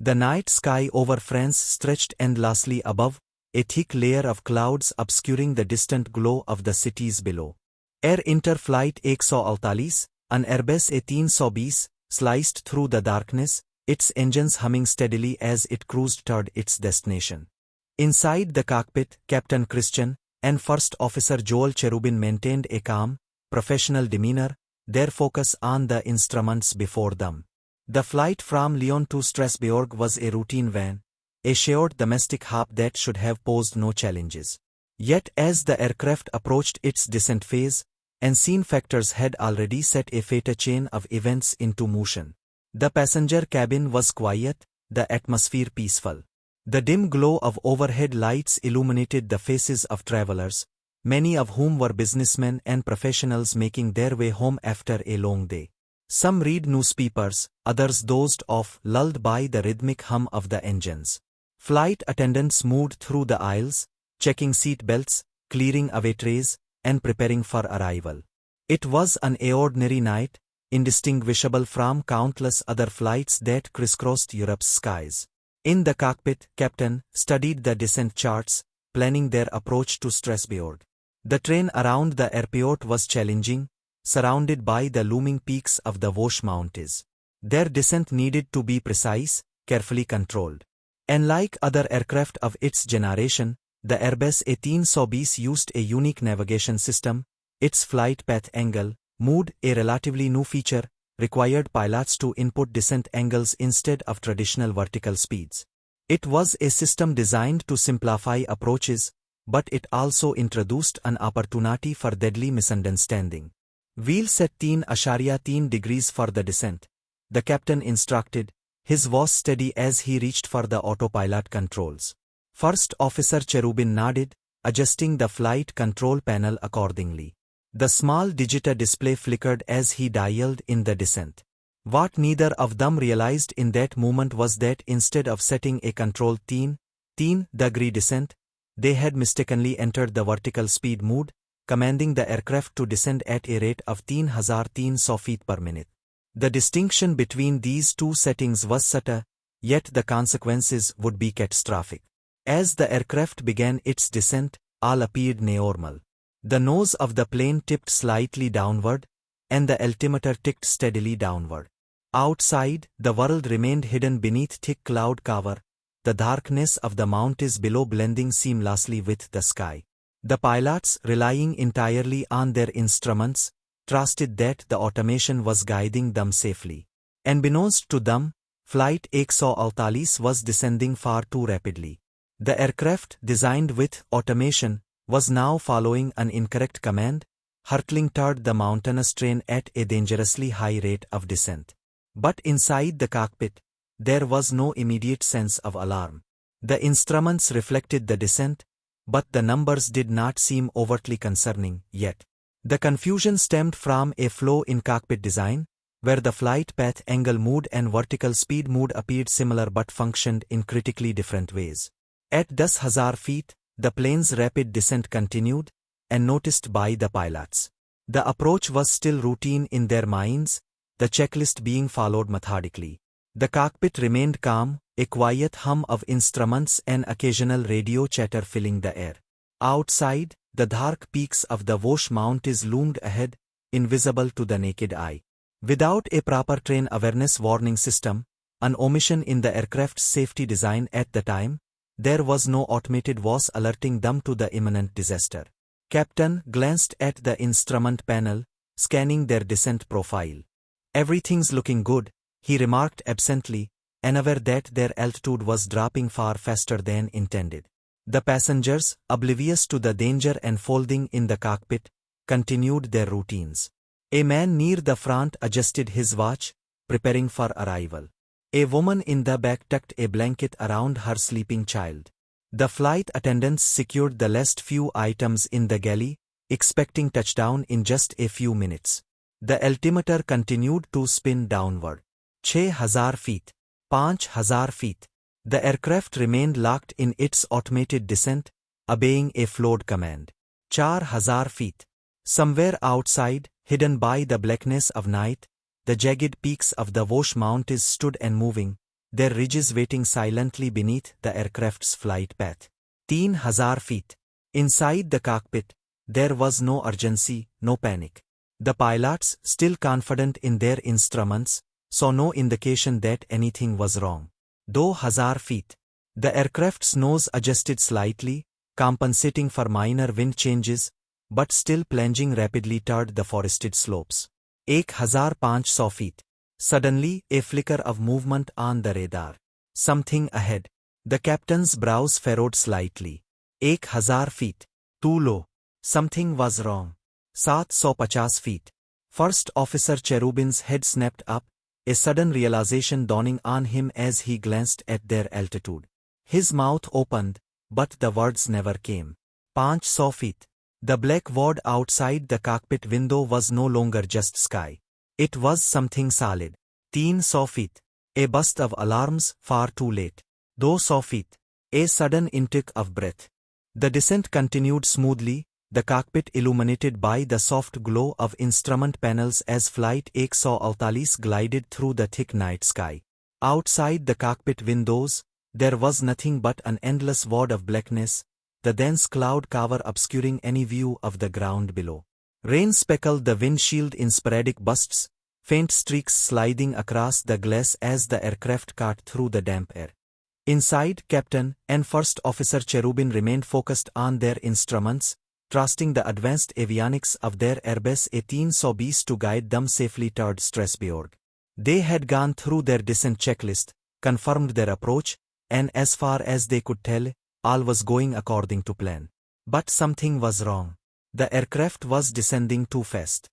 The night sky over France stretched endlessly above, a thick layer of clouds obscuring the distant glow of the cities below. Air Interflight 148, an Airbus A320, sliced through the darkness, its engines humming steadily as it cruised toward its destination. Inside the cockpit, Captain Christian and First Officer Joel Cherubin maintained a calm, professional demeanor, their focus on the instruments before them. The flight from Lyon to Strasbourg was a routine one, a shared domestic hop that should have posed no challenges. Yet as the aircraft approached its descent phase, unseen factors had already set a fatal chain of events into motion. The passenger cabin was quiet, the atmosphere peaceful. The dim glow of overhead lights illuminated the faces of travelers, many of whom were businessmen and professionals making their way home after a long day. Some read newspapers, others dozed off, lulled by the rhythmic hum of the engines. Flight attendants moved through the aisles, checking seat belts, clearing away trays, and preparing for arrival. It was an ordinary night, indistinguishable from countless other flights that crisscrossed Europe's skies. In the cockpit, Captain studied the descent charts, planning their approach to Strasbourg. The terrain around the airport was challenging, surrounded by the looming peaks of the Vosges Mountains. Their descent needed to be precise, carefully controlled. Unlike other aircraft of its generation, the Airbus A320 used a unique navigation system. Its flight path angle, MOOD, a relatively new feature, required pilots to input descent angles instead of traditional vertical speeds. It was a system designed to simplify approaches, but it also introduced an opportunity for deadly misunderstanding. Wheel set 3 degrees for the descent, the captain instructed, his voice steady as he reached for the autopilot controls. First Officer Cherubin nodded, adjusting the flight control panel accordingly. The small digital display flickered as he dialed in the descent. What neither of them realized in that moment was that instead of setting a controlled 10-degree descent, they had mistakenly entered the vertical speed mode, commanding the aircraft to descend at a rate of 3,300 feet per minute. The distinction between these two settings was subtle, yet the consequences would be catastrophic. As the aircraft began its descent, all appeared normal. The nose of the plane tipped slightly downward, and the altimeter ticked steadily downward. Outside, the world remained hidden beneath thick cloud cover, the darkness of the mountains below blending seamlessly with the sky. The pilots, relying entirely on their instruments, trusted that the automation was guiding them safely. Unbeknownst to them, Flight 148 was descending far too rapidly. The aircraft, designed with automation, was now following an incorrect command, hurtling toward the mountainous terrain at a dangerously high rate of descent. But inside the cockpit, there was no immediate sense of alarm. The instruments reflected the descent, but the numbers did not seem overtly concerning yet. The confusion stemmed from a flaw in cockpit design, where the flight path angle mode and vertical speed mode appeared similar but functioned in critically different ways. At 10,000 feet, the plane's rapid descent continued, unnoticed by the pilots. The approach was still routine in their minds, the checklist being followed methodically. The cockpit remained calm, a quiet hum of instruments and occasional radio chatter filling the air. Outside, the dark peaks of the Vosges Mountains loomed ahead, invisible to the naked eye. Without a proper terrain awareness warning system, an omission in the aircraft's safety design at the time, there was no automated voice alerting them to the imminent disaster. Captain glanced at the instrument panel, scanning their descent profile. "Everything's looking good," he remarked absently, unaware that their altitude was dropping far faster than intended. The passengers, oblivious to the danger unfolding in the cockpit, continued their routines. A man near the front adjusted his watch, preparing for arrival. A woman in the back tucked a blanket around her sleeping child. The flight attendants secured the last few items in the galley, expecting touchdown in just a few minutes. The altimeter continued to spin downward. 6,000 feet. 5,000 feet. The aircraft remained locked in its automated descent, obeying a flowed command. 4,000 feet. Somewhere outside, hidden by the blackness of night, the jagged peaks of the Vosges Mountains stood unmoving, their ridges waiting silently beneath the aircraft's flight path. 3,000 feet. Inside the cockpit, there was no urgency, no panic. The pilots, still confident in their instruments, saw no indication that anything was wrong. Though 1,000 feet. The aircraft's nose adjusted slightly, compensating for minor wind changes, but still plunging rapidly toward the forested slopes. 1,500 feet. Suddenly, a flicker of movement on the radar. Something ahead. The captain's brows furrowed slightly. 1,000 feet. Too low. Something was wrong. 750 feet. First Officer Cherubin's head snapped up, a sudden realization dawning on him as he glanced at their altitude. His mouth opened, but the words never came. 500 feet. The black void outside the cockpit window was no longer just sky. It was something solid. 300 feet. A burst of alarms, far too late. 200 feet. A sudden intake of breath. The descent continued smoothly, the cockpit illuminated by the soft glow of instrument panels as Flight 148 glided through the thick night sky. Outside the cockpit windows, there was nothing but an endless void of blackness, the dense cloud cover obscuring any view of the ground below. Rain speckled the windshield in sporadic bursts, faint streaks sliding across the glass as the aircraft cut through the damp air. Inside, Captain and First Officer Cherubin remained focused on their instruments, trusting the advanced avionics of their Airbus A320 to guide them safely toward Strasbourg. They had gone through their descent checklist, confirmed their approach, and as far as they could tell, all was going according to plan. But something was wrong. The aircraft was descending too fast.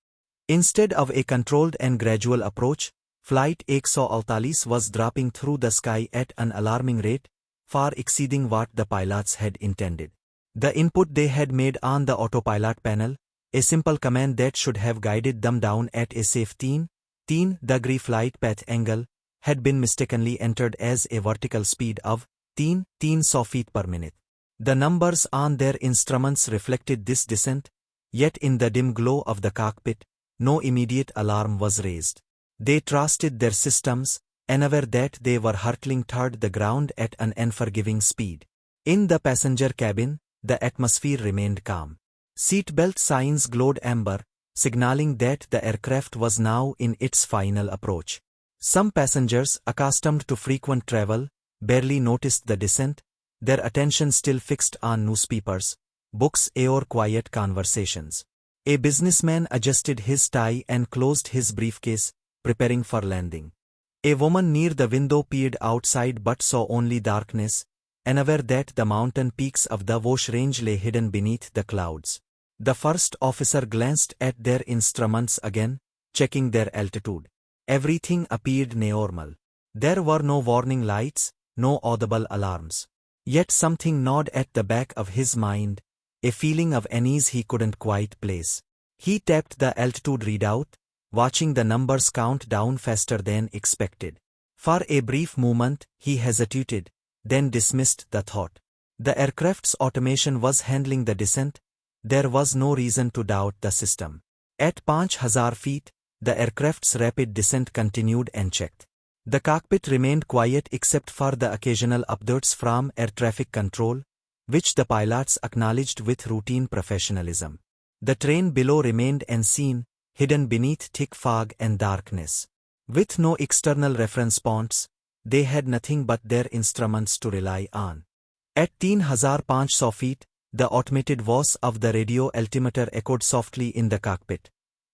Instead of a controlled and gradual approach, Flight 148 was dropping through the sky at an alarming rate, far exceeding what the pilots had intended. The input they had made on the autopilot panel, a simple command that should have guided them down at a safe 10-degree flight path angle, had been mistakenly entered as a vertical speed of 10 feet per minute. The numbers on their instruments reflected this descent, yet in the dim glow of the cockpit, no immediate alarm was raised. They trusted their systems, unaware that they were hurtling toward the ground at an unforgiving speed. In the passenger cabin, the atmosphere remained calm. Seatbelt signs glowed amber, signaling that the aircraft was now in its final approach. Some passengers, accustomed to frequent travel, barely noticed the descent, their attention still fixed on newspapers, books or quiet conversations. A businessman adjusted his tie and closed his briefcase, preparing for landing. A woman near the window peered outside but saw only darkness, unaware that the mountain peaks of the Vosh range lay hidden beneath the clouds. The first officer glanced at their instruments again, checking their altitude. Everything appeared normal. There were no warning lights, no audible alarms. Yet something gnawed at the back of his mind, a feeling of unease he couldn't quite place. He tapped the altitude readout, watching the numbers count down faster than expected. For a brief moment, he hesitated, then dismissed the thought. The aircraft's automation was handling the descent. There was no reason to doubt the system. At 5,000 feet, the aircraft's rapid descent continued unchecked. The cockpit remained quiet except for the occasional updates from air traffic control, which the pilots acknowledged with routine professionalism. The terrain below remained unseen, hidden beneath thick fog and darkness. With no external reference points, they had nothing but their instruments to rely on. At 3,500 feet, the automated voice of the radio altimeter echoed softly in the cockpit.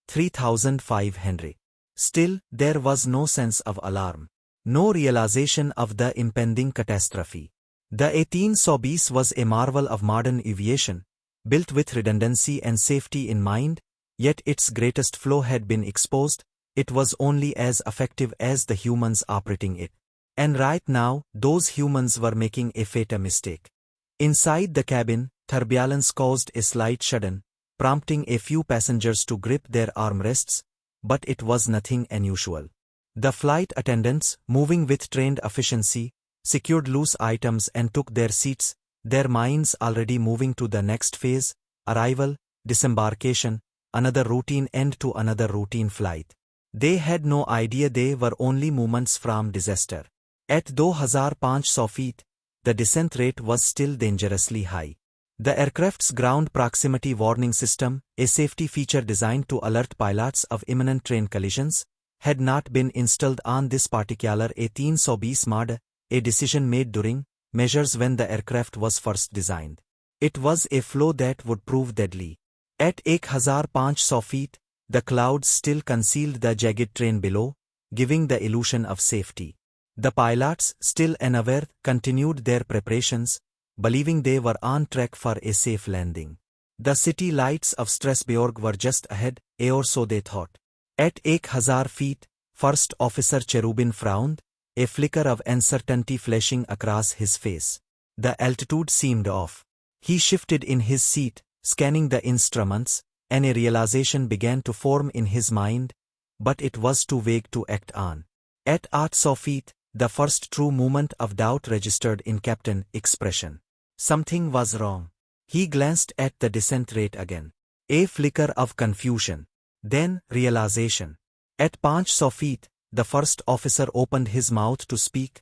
3,500. Still, there was no sense of alarm, no realization of the impending catastrophe. The A320 was a marvel of modern aviation, built with redundancy and safety in mind, yet its greatest flaw had been exposed. It was only as effective as the humans operating it. And right now, those humans were making a fatal mistake. Inside the cabin, turbulence caused a slight shudder, prompting a few passengers to grip their armrests, but it was nothing unusual. The flight attendants, moving with trained efficiency, secured loose items and took their seats, their minds already moving to the next phase: arrival, disembarkation, another routine end to another routine flight. They had no idea they were only moments from disaster. At 2,500 feet, the descent rate was still dangerously high. The aircraft's ground proximity warning system, a safety feature designed to alert pilots of imminent train collisions, had not been installed on this particular 1820 model, a decision made during measures when the aircraft was first designed. It was a flaw that would prove deadly. At 1,500 feet, the clouds still concealed the jagged train below, giving the illusion of safety. The pilots, still unaware, continued their preparations, believing they were on track for a safe landing. The city lights of Strasbourg were just ahead, or so they thought. At 1,000 feet, First Officer Cherubin frowned, a flicker of uncertainty flashing across his face. The altitude seemed off. He shifted in his seat, scanning the instruments, and a realization began to form in his mind, but it was too vague to act on. At 800 feet, the first true moment of doubt registered in Captain's expression. Something was wrong. He glanced at the descent rate again. A flicker of confusion. Then realization. At 500 feet, the first officer opened his mouth to speak,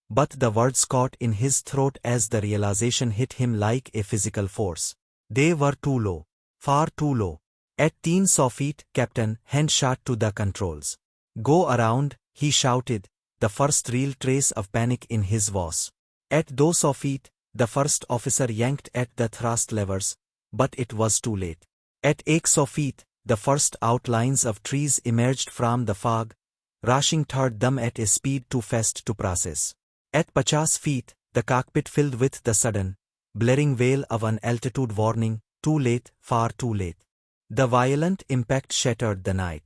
but the words caught in his throat as the realization hit him like a physical force. They were too low. Far too low. At 300 feet, Captain hand shot to the controls. Go around, he shouted, the first real trace of panic in his voice. At 200 feet, the first officer yanked at the thrust levers, but it was too late. At 800 feet, the first outlines of trees emerged from the fog, rushing toward them at a speed too fast to process. At 50 feet, the cockpit filled with the sudden, blaring wail of an altitude warning, too late, far too late. The violent impact shattered the night.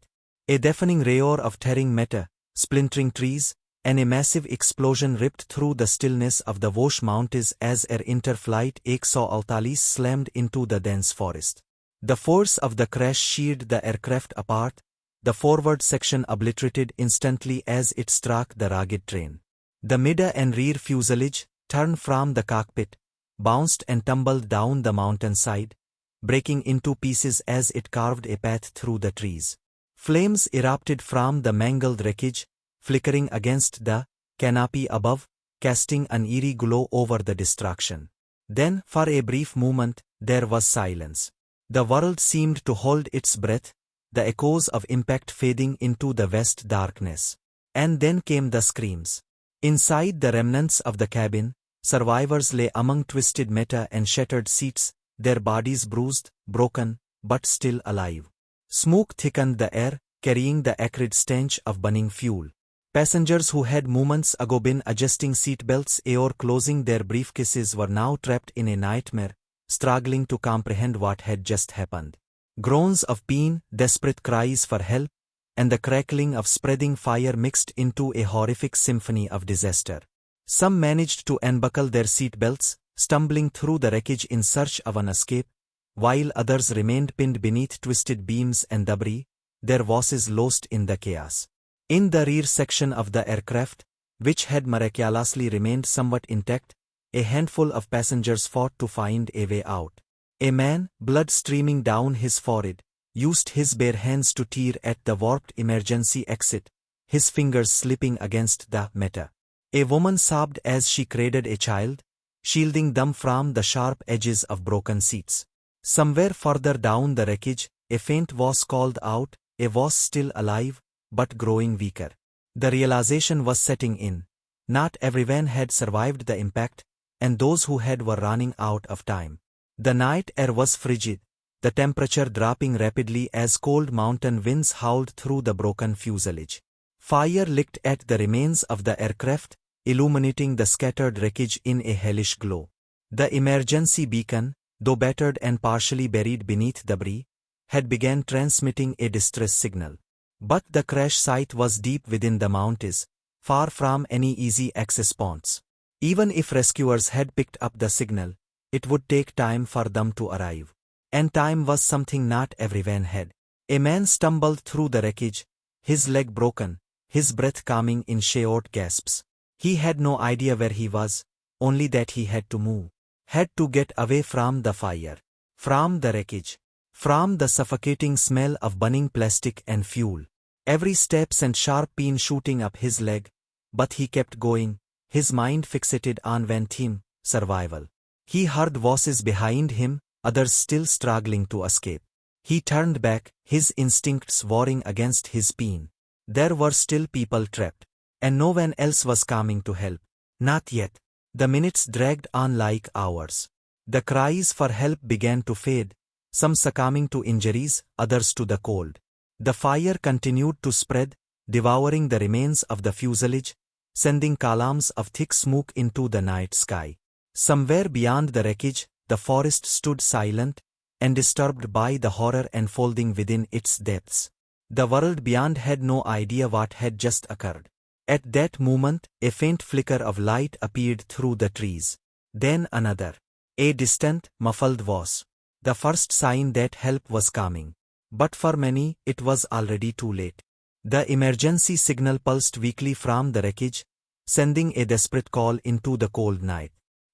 A deafening roar of tearing metal, splintering trees, and a massive explosion ripped through the stillness of the Vosges Mountains as Air Inter Flight 148 slammed into the dense forest. The force of the crash sheared the aircraft apart, the forward section obliterated instantly as it struck the rugged train. The mid and rear fuselage, torn from the cockpit, bounced and tumbled down the mountainside, breaking into pieces as it carved a path through the trees. Flames erupted from the mangled wreckage, flickering against the canopy above, casting an eerie glow over the destruction. Then, for a brief moment, there was silence. The world seemed to hold its breath, the echoes of impact fading into the vast darkness. And then came the screams. Inside the remnants of the cabin, survivors lay among twisted metal and shattered seats, their bodies bruised, broken, but still alive. Smoke thickened the air, carrying the acrid stench of burning fuel. Passengers who had moments ago been adjusting seatbelts or closing their briefcases were now trapped in a nightmare, struggling to comprehend what had just happened. Groans of pain, desperate cries for help, and the crackling of spreading fire mixed into a horrific symphony of disaster. Some managed to unbuckle their seatbelts, stumbling through the wreckage in search of an escape, while others remained pinned beneath twisted beams and debris, their voices lost in the chaos. In the rear section of the aircraft, which had miraculously remained somewhat intact, a handful of passengers fought to find a way out. A man, blood streaming down his forehead, used his bare hands to tear at the warped emergency exit, his fingers slipping against the metal. A woman sobbed as she cradled a child, shielding them from the sharp edges of broken seats. Somewhere further down the wreckage, a faint voice called out, a voice still alive, but growing weaker. The realization was setting in. Not everyone had survived the impact, and those who had were running out of time. The night air was frigid, the temperature dropping rapidly as cold mountain winds howled through the broken fuselage. Fire licked at the remains of the aircraft, illuminating the scattered wreckage in a hellish glow. The emergency beacon, though battered and partially buried beneath debris, had begun transmitting a distress signal. But the crash site was deep within the mountains, far from any easy access points. Even if rescuers had picked up the signal, it would take time for them to arrive. And time was something not everyone had. A man stumbled through the wreckage, his leg broken, his breath coming in short gasps. He had no idea where he was, only that he had to move. Had to get away from the fire, from the wreckage, from the suffocating smell of burning plastic and fuel. Every step sent sharp pain shooting up his leg, but he kept going, his mind fixated on one theme: survival. He heard voices behind him, others still struggling to escape. He turned back, his instincts warring against his pain. There were still people trapped. And no one else was coming to help. Not yet. The minutes dragged on like hours. The cries for help began to fade, some succumbing to injuries, others to the cold. The fire continued to spread, devouring the remains of the fuselage, sending columns of thick smoke into the night sky. Somewhere beyond the wreckage, the forest stood silent and disturbed by the horror unfolding within its depths. The world beyond had no idea what had just occurred. At that moment, a faint flicker of light appeared through the trees. Then another. A distant, muffled voice. The first sign that help was coming. But for many, it was already too late. The emergency signal pulsed weakly from the wreckage, sending a desperate call into the cold night.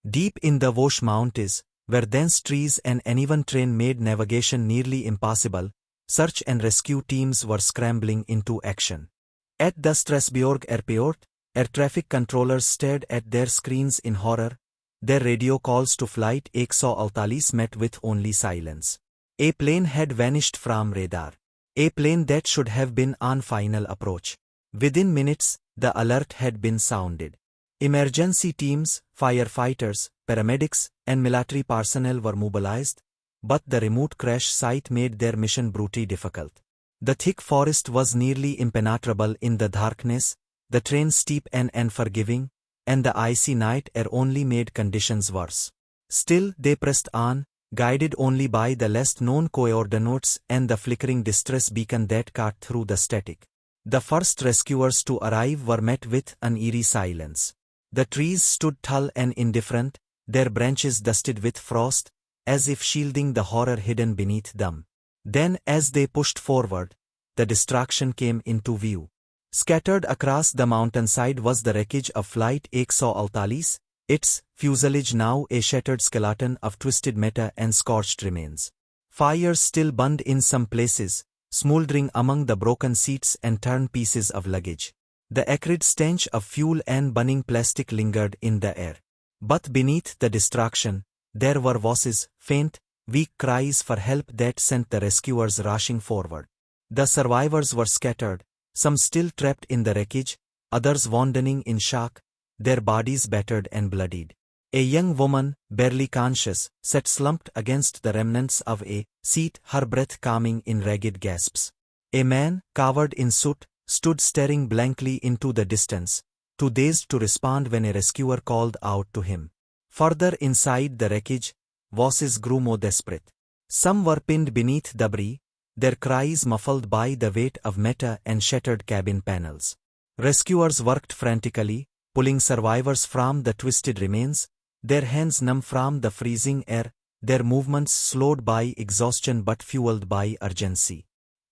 Deep in the Vosges Mountains, where dense trees and uneven terrain made navigation nearly impossible, search and rescue teams were scrambling into action. At the Strasbourg airport, air traffic controllers stared at their screens in horror. Their radio calls to Flight 148 met with only silence. A plane had vanished from radar. A plane that should have been on final approach. Within minutes, the alert had been sounded. Emergency teams, firefighters, paramedics, and military personnel were mobilized, but the remote crash site made their mission brutally difficult. The thick forest was nearly impenetrable in the darkness, the terrain steep and unforgiving, and the icy night air only made conditions worse. Still, they pressed on, guided only by the less-known coordinates and the flickering distress beacon that cut through the static. The first rescuers to arrive were met with an eerie silence. The trees stood tall and indifferent, their branches dusted with frost, as if shielding the horror hidden beneath them. Then, as they pushed forward, the destruction came into view. Scattered across the mountainside was the wreckage of Flight 148, its fuselage now a shattered skeleton of twisted metal and scorched remains. Fires still burned in some places, smoldering among the broken seats and torn pieces of luggage. The acrid stench of fuel and burning plastic lingered in the air. But beneath the destruction, there were voices, faint, weak cries for help that sent the rescuers rushing forward. The survivors were scattered, some still trapped in the wreckage, others wandering in shock, their bodies battered and bloodied. A young woman, barely conscious, sat slumped against the remnants of a seat, her breath coming in ragged gasps. A man, covered in soot, stood staring blankly into the distance, too dazed to respond when a rescuer called out to him. Further inside the wreckage, voices grew more desperate. Some were pinned beneath debris, their cries muffled by the weight of metal and shattered cabin panels. Rescuers worked frantically, pulling survivors from the twisted remains, their hands numb from the freezing air, their movements slowed by exhaustion but fueled by urgency.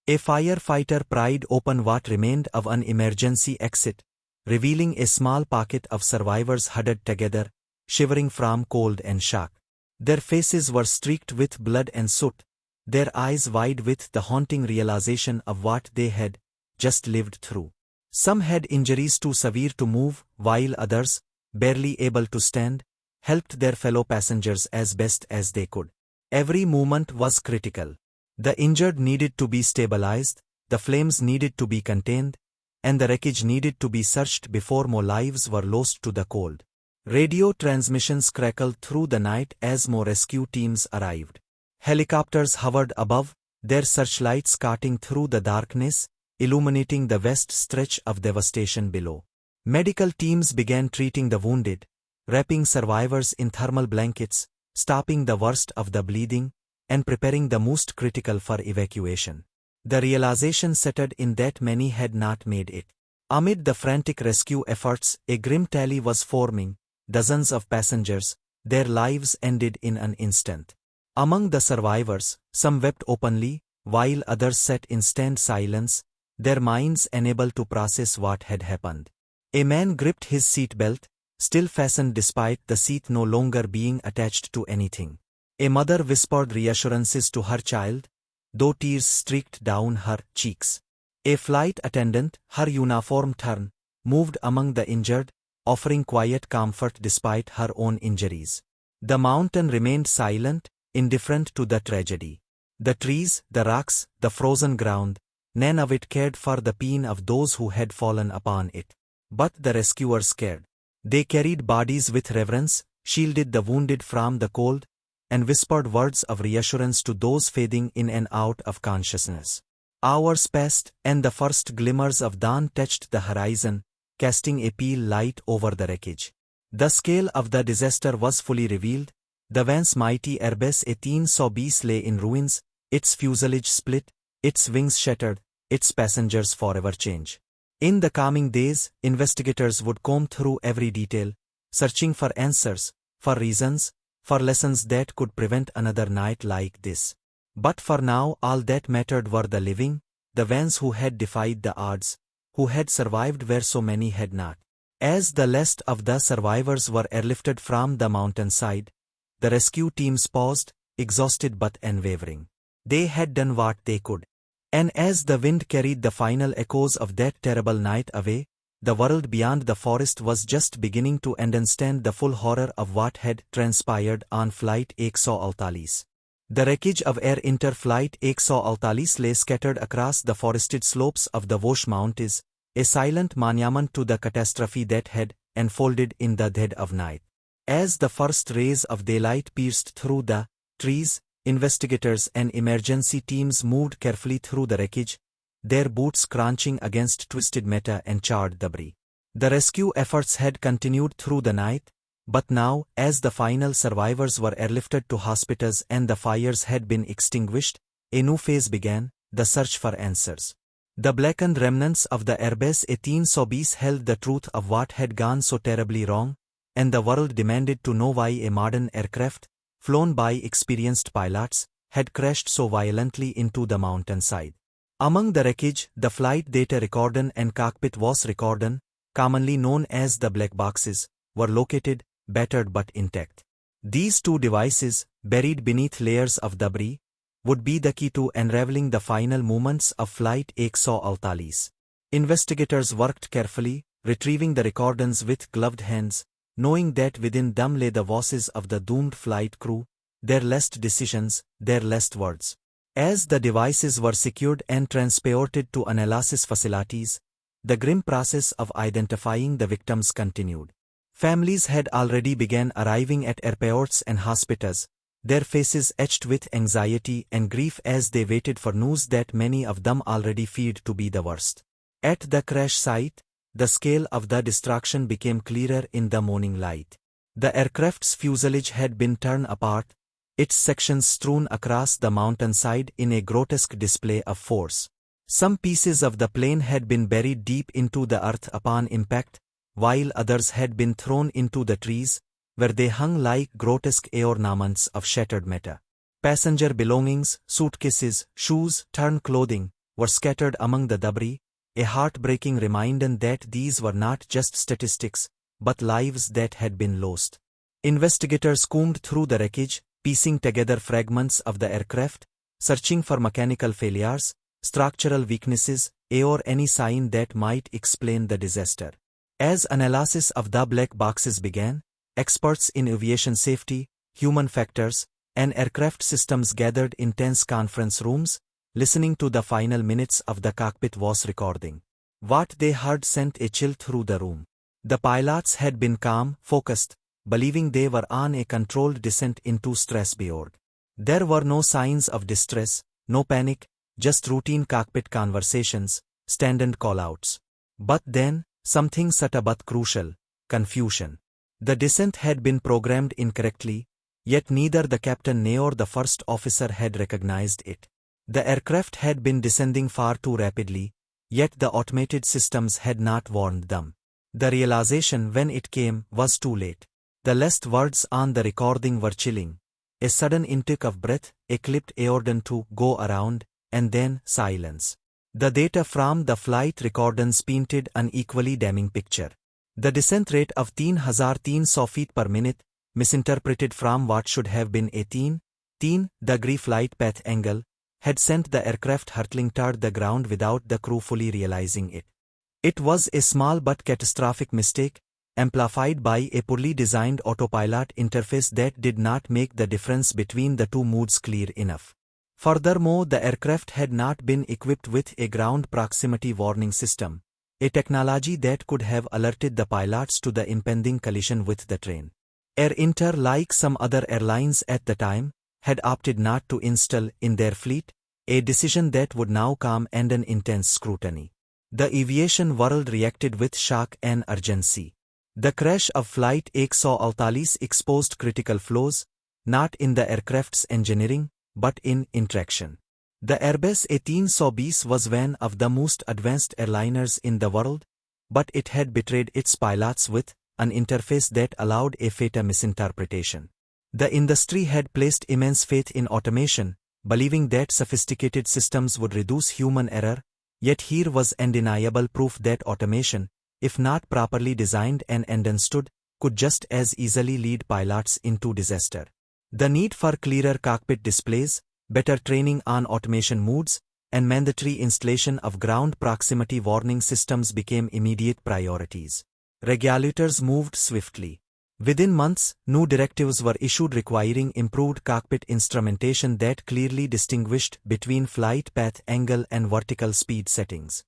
A firefighter pried open what remained of an emergency exit, revealing a small pocket of survivors huddled together, shivering from cold and shock. Their faces were streaked with blood and soot, their eyes wide with the haunting realization of what they had just lived through. Some had injuries too severe to move, while others, barely able to stand, helped their fellow passengers as best as they could. Every movement was critical. The injured needed to be stabilized, the flames needed to be contained, and the wreckage needed to be searched before more lives were lost to the cold. Radio transmissions crackled through the night as more rescue teams arrived. Helicopters hovered above, their searchlights cutting through the darkness, illuminating the vast stretch of devastation below. Medical teams began treating the wounded, wrapping survivors in thermal blankets, stopping the worst of the bleeding, and preparing the most critical for evacuation. The realization settled in that many had not made it. Amid the frantic rescue efforts, a grim tally was forming, dozens of passengers, their lives ended in an instant. Among the survivors, some wept openly, while others sat in stunned silence, their minds unable to process what had happened. A man gripped his seatbelt, still fastened despite the seat no longer being attached to anything. A mother whispered reassurances to her child, though tears streaked down her cheeks. A flight attendant, her uniform torn, moved among the injured, offering quiet comfort despite her own injuries. The mountain remained silent, indifferent to the tragedy. The trees, the rocks, the frozen ground, none of it cared for the pain of those who had fallen upon it. But the rescuers cared. They carried bodies with reverence, shielded the wounded from the cold, and whispered words of reassurance to those fading in and out of consciousness. Hours passed, and the first glimmers of dawn touched the horizon, casting a pale light over the wreckage. The scale of the disaster was fully revealed. The once mighty Airbus A320 lay in ruins, its fuselage split, its wings shattered, its passengers forever changed. In the coming days, investigators would comb through every detail, searching for answers, for reasons, for lessons that could prevent another night like this. But for now, all that mattered were the living, the ones who had defied the odds, who had survived where so many had not. As the last of the survivors were airlifted from the mountainside, the rescue teams paused, exhausted but unwavering. They had done what they could. And as the wind carried the final echoes of that terrible night away, the world beyond the forest was just beginning to understand the full horror of what had transpired on Flight 148. The wreckage of Air Inter Flight 148 lay scattered across the forested slopes of the Wash Mountains, a silent monument to the catastrophe that had unfolded in the dead of night. As the first rays of daylight pierced through the trees, investigators and emergency teams moved carefully through the wreckage, their boots crunching against twisted metal and charred debris. The rescue efforts had continued through the night, but now, as the final survivors were airlifted to hospitals and the fires had been extinguished, a new phase began, the search for answers. The blackened remnants of the Airbus A320 held the truth of what had gone so terribly wrong, and the world demanded to know why a modern aircraft, flown by experienced pilots, had crashed so violently into the mountainside. Among the wreckage, the flight data recorder and cockpit voice recorder, commonly known as the black boxes, were located, battered but intact. These two devices, buried beneath layers of debris, would be the key to unraveling the final moments of Flight 148. Investigators worked carefully, retrieving the recordings with gloved hands, knowing that within them lay the voices of the doomed flight crew, their last decisions, their last words. As the devices were secured and transported to analysis facilities, the grim process of identifying the victims continued. Families had already begun arriving at airports and hospitals, their faces etched with anxiety and grief as they waited for news that many of them already feared to be the worst. At the crash site, the scale of the destruction became clearer in the morning light. The aircraft's fuselage had been torn apart, its sections strewn across the mountainside in a grotesque display of force. Some pieces of the plane had been buried deep into the earth upon impact, while others had been thrown into the trees, where they hung like grotesque ornaments of shattered metal. Passenger belongings, suitcases, shoes, torn clothing, were scattered among the debris, a heartbreaking reminder that these were not just statistics, but lives that had been lost. Investigators combed through the wreckage, piecing together fragments of the aircraft, searching for mechanical failures, structural weaknesses, or any sign that might explain the disaster. As analysis of the black boxes began, experts in aviation safety, human factors, and aircraft systems gathered in tense conference rooms, listening to the final minutes of the cockpit voice recording. What they heard sent a chill through the room. The pilots had been calm, focused, believing they were on a controlled descent into stress beyond. There were no signs of distress, no panic, just routine cockpit conversations, standard callouts. But then, something subtle but crucial: confusion. The descent had been programmed incorrectly, yet neither the captain nor the first officer had recognized it. The aircraft had been descending far too rapidly, yet the automated systems had not warned them. The realization, when it came, was too late. The last words on the recording were chilling. A sudden intake of breath, a clipped order to go around, and then silence. The data from the flight recordings painted an equally damning picture. The descent rate of 3,300 feet per minute, misinterpreted from what should have been a 10-degree flight path angle, had sent the aircraft hurtling toward the ground without the crew fully realizing it. It was a small but catastrophic mistake, amplified by a poorly designed autopilot interface that did not make the difference between the two modes clear enough. Furthermore, the aircraft had not been equipped with a ground proximity warning system, a technology that could have alerted the pilots to the impending collision with the train. Air Inter, like some other airlines at the time, had opted not to install in their fleet, a decision that would now come under intense scrutiny. The aviation world reacted with shock and urgency. The crash of Flight 148 exposed critical flaws, not in the aircraft's engineering, but in interaction. The Airbus A320 was one of the most advanced airliners in the world, but it had betrayed its pilots with an interface that allowed a fatal misinterpretation. The industry had placed immense faith in automation, believing that sophisticated systems would reduce human error, yet here was undeniable proof that automation, if not properly designed and understood, could just as easily lead pilots into disaster. The need for clearer cockpit displays, better training on automation modes, and mandatory installation of ground proximity warning systems became immediate priorities. Regulators moved swiftly. Within months, new directives were issued requiring improved cockpit instrumentation that clearly distinguished between flight path angle and vertical speed settings.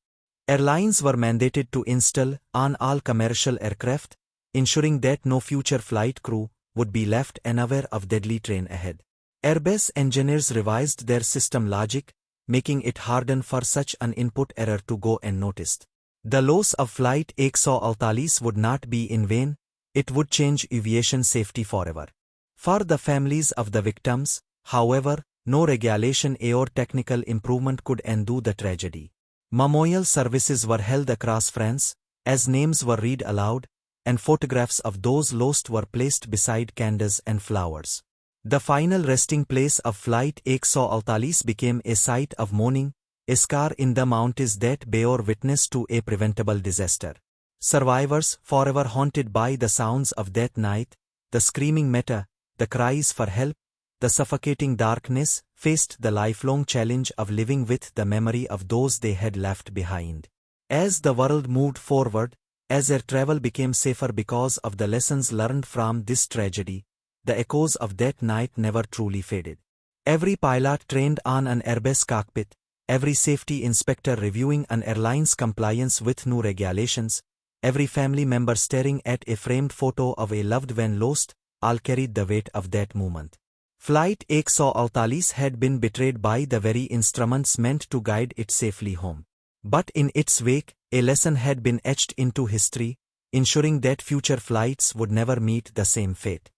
Airlines were mandated to install on all commercial aircraft, ensuring that no future flight crew would be left unaware of deadly train ahead. Airbus engineers revised their system logic, making it harder for such an input error to go unnoticed. The loss of Flight 148 would not be in vain, it would change aviation safety forever. For the families of the victims, however, no regulation or technical improvement could undo the tragedy. Memorial services were held across France, as names were read aloud, and photographs of those lost were placed beside candles and flowers. The final resting place of Flight 148 became a site of mourning, a scar in the mountains that bore witness to a preventable disaster. Survivors, forever haunted by the sounds of that night, the screaming meta, the cries for help, the suffocating darkness, faced the lifelong challenge of living with the memory of those they had left behind. As the world moved forward, as air travel became safer because of the lessons learned from this tragedy, the echoes of that night never truly faded. Every pilot trained on an Airbus cockpit, every safety inspector reviewing an airline's compliance with new regulations, every family member staring at a framed photo of a loved one lost, all carried the weight of that moment. Flight 148 had been betrayed by the very instruments meant to guide it safely home. But in its wake, a lesson had been etched into history, ensuring that future flights would never meet the same fate.